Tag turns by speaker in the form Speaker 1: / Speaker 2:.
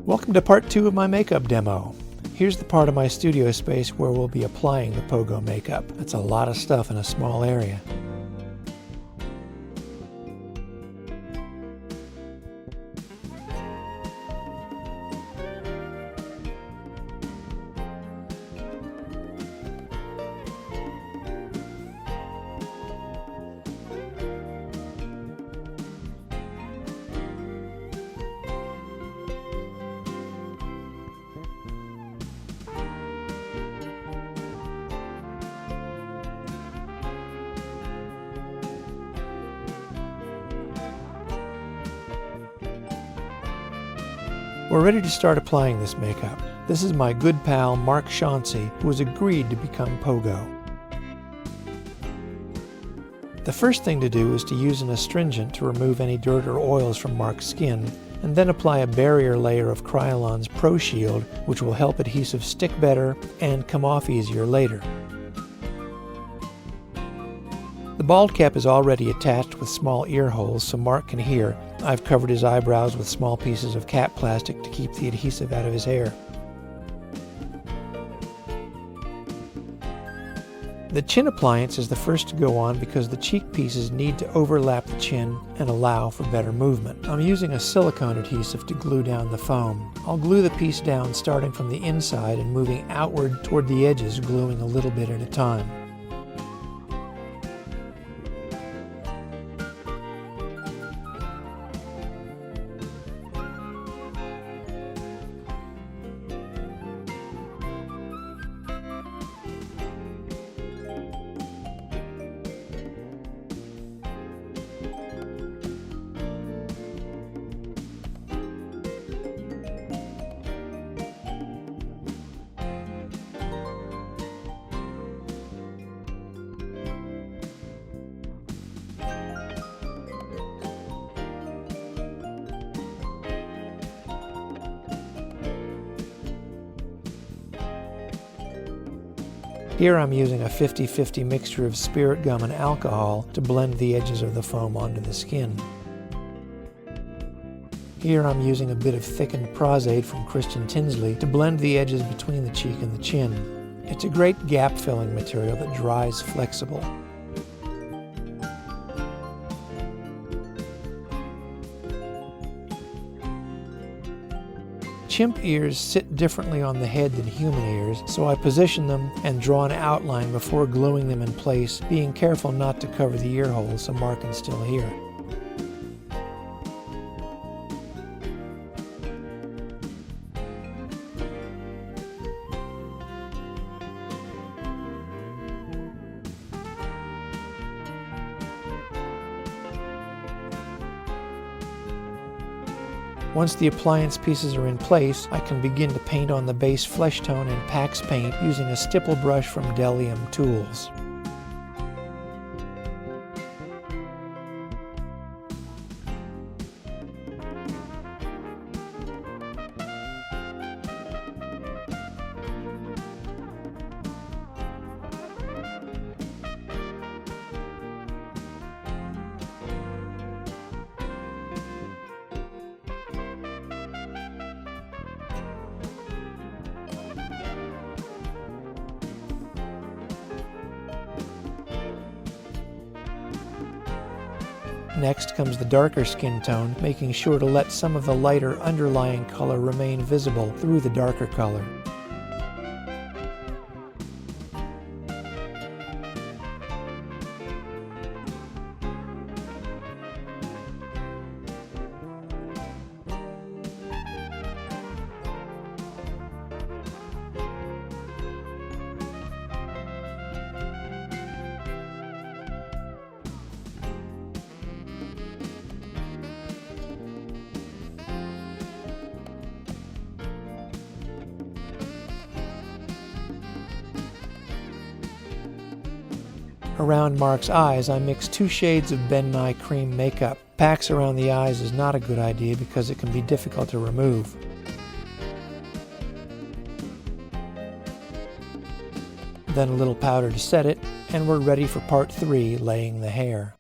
Speaker 1: Welcome to part 2 of my makeup demo. Here's the part of my studio space where we'll be applying the Pogo makeup. That's a lot of stuff in a small area. We're ready to start applying this makeup. This is my good pal Mark Chauncey, who has agreed to become Pogo. The first thing to do is to use an astringent to remove any dirt or oils from Mark's skin, and then apply a barrier layer of Kryolon's Pro Shield, which will help adhesive stick better and come off easier later. The bald cap is already attached with small ear holes so Mark can hear. I've covered his eyebrows with small pieces of cap plastic to keep the adhesive out of his hair. The chin appliance is the first to go on because the cheek pieces need to overlap the chin and allow for better movement. I'm using a silicone adhesive to glue down the foam. I'll glue the piece down starting from the inside and moving outward toward the edges, gluing a little bit at a time. Here I'm using a 50-50 mixture of spirit gum and alcohol to blend the edges of the foam onto the skin. Here I'm using a bit of thickened Prosade from Christian Tinsley to blend the edges between the cheek and the chin. It's a great gap-filling material that dries flexible. Chimp ears sit differently on the head than human ears, so I position them and draw an outline before gluing them in place, being careful not to cover the ear holes so Mark can still hear. Once the appliance pieces are in place, I can begin to paint on the base flesh tone in Pax Paint using a stipple brush from Delium Tools. Next comes the darker skin tone, making sure to let some of the lighter underlying color remain visible through the darker color. Around Mark's eyes, I mix 2 shades of Ben Nye Cream makeup. Packs around the eyes is not a good idea because it can be difficult to remove. Then a little powder to set it, and we're ready for part 3, laying the hair.